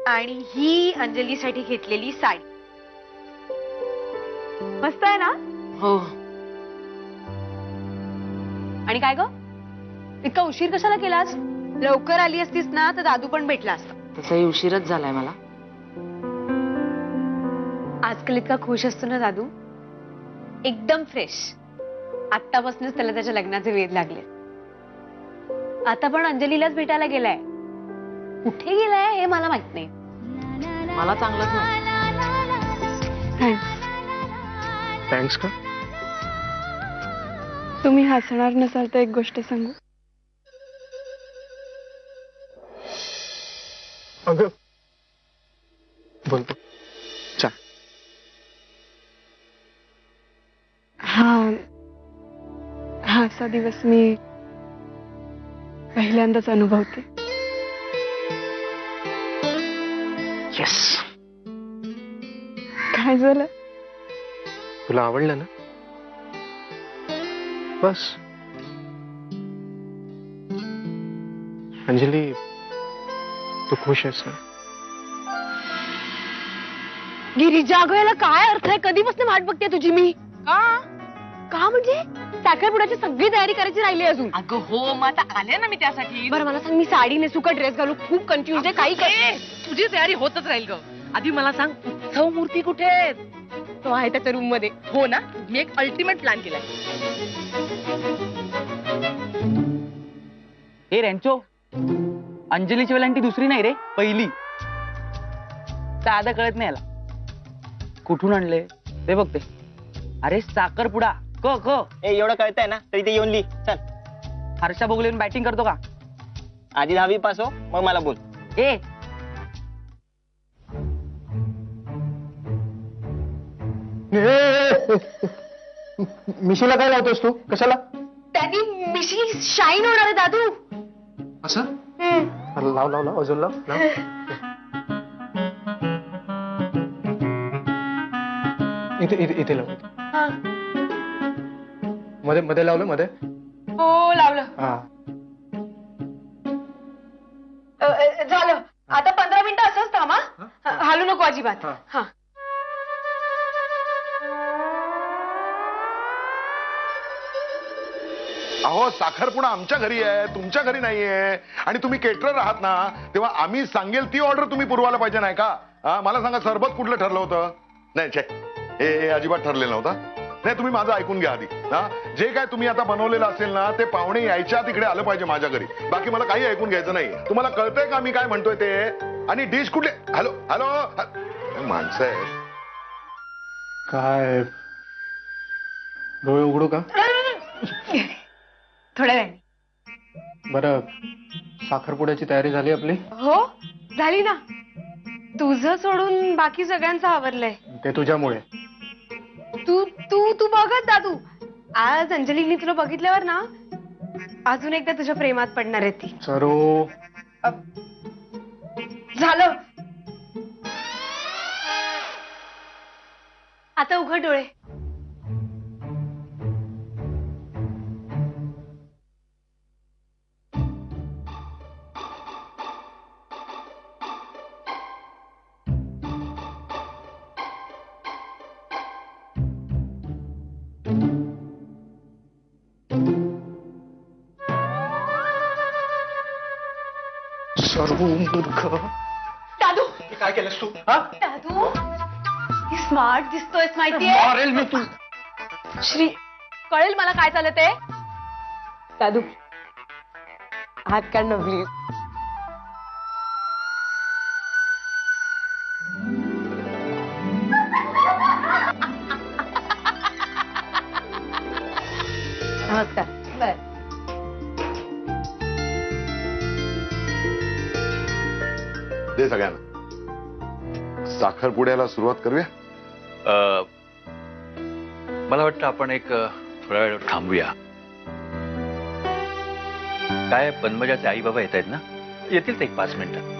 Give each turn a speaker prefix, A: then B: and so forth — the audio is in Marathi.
A: आणि ही अंजलीसाठी घेतलेली साडी मस्त आहे ना?
B: हो.
A: आणि काय ग, इतका उशीर कशाला केलास? लवकर आली असतीस ना तर दादू पण भेटला असता.
B: तसाही उशीरच झालाय मला.
A: आजकाल इतका खुश असतो ना दादू, एकदम फ्रेश. आत्तापासूनच त्याला त्याच्या लग्नाचे वेध लागले. आता पण अंजलीलाच भेटायला गेलाय. कुठे गेलाय हे मला माहित नाही.
B: मला चांगलंच नाही.
C: थँक्स का?
D: तुम्ही हसणार नसाल तर एक गोष्ट सांगू.
C: अगं बोलतो. चा.
D: हा असा दिवस मी पहिल्यांदाच अनुभवते.
C: येस.
D: काय झालं?
C: तुला आवडलं ना? बस. अंजली, तू खुश आहेस ना?
A: गिरिजा, अगं याला काय अर्थ आहे? कधीपासून वाट बघते तुझी मी. का म्हणजे साखरपुड्याची सगळी तयारी करायची राहिली अजून.
B: अगं हो, मग आता आले ना मी त्यासाठी.
A: बरं मला सांग, मी साडी नेसू का ड्रेस घालू? खूप कन्फ्युज आहे. काही काय
B: तुझी तयारी होतच राहील ग. आधी मला सांग, उत्सव मूर्ती कुठे आहेत?
A: तो आहे त्याच्या रूम मध्ये.
B: हो ना, मी एक अल्टिमेट प्लॅन केलाय.
E: हे रँचो, अंजलीची वेलांटी दुसरी नाही रे, पहिली. साधा कळत नाही याला. कुठून आणले ते बघते. अरे साखरपुडा क क
F: एवढं कळतंय ना, तरी ते येऊन लिही. चल,
E: हर्षा भोगले बॅटिंग करतो का?
F: आधी 10वी पास हो, मग मला बोल.
E: ए
C: मिशीला काय लावतोस तू? कशाला?
A: त्यांनी मिशी शाईन होणार आहे दादू.
C: असं? लाव लाव लाव, अजून लाव लाव. इथे इथे इथे लाव. मध्ये मध्ये लावलं मध्ये.
A: हो लावलं.
C: हा.
A: झालं. आता 15 मिनिटं असंच थांबा. हालू नको अजिबात. हा.
G: अहो, साखरपुडा आमच्या घरी आहे, तुमच्या घरी नाहीये. आणि तुम्ही केटरर आहात ना, तेव्हा आम्ही सांगेल ती ऑर्डर तुम्ही पुरवायला पाहिजे नाही का? मला सांगा, सरबत कुठलं ठरलं होतं? नाही, छे, हे अजिबात ठरलेलं नव्हतं. नाही, तुम्ही माझं ऐकून घ्या आधी. जे काय तुम्ही आता बनवलेलं असेल ना, ते पाहुणे यायच्या तिकडे आलं पाहिजे माझ्या घरी. बाकी मला काही ऐकून घ्यायचं नाही. तुम्हाला कळतंय का मी काय म्हणतोय ते? आणि डिश कुठले? हॅलो हॅलो, माणसं आहे
C: काय? डोळे उघडू का?
A: थोड्या वेळाने.
C: बरं, साखरपुड्याची तयारी झाली आपली?
A: हो झाली ना. तुझं सोडून बाकी सगळ्यांचं आवरलंय.
C: ते तुझ्यामुळे.
A: तू तू तू बघत दादू, आज अंजलीने तुला बघितल्यावर ना अजून एकदा तुझ्या प्रेमात पडणार आहे ती.
C: सरू,
A: झालं. आता उघड डोळे.
C: सरू मूर्ख.
A: दादू,
C: काय केलंस तू? हा?
A: दादू स्मार्ट दिसतोयस माहितीये.
C: मारेल मी तू.
A: श्री, कळेल मला काय चालत आहे. दादू हात काढ ना प्लीज. नमस्कार. बर,
G: दे सगळ्यांना. साखरपुड्याला सुरुवात करूया.
H: मला वाटतं आपण एक थोडा वेळ थांबूया. काय पद्मजाचे आई बाबा येत आहेत ना, येतील ते एक 5 मिनिटं.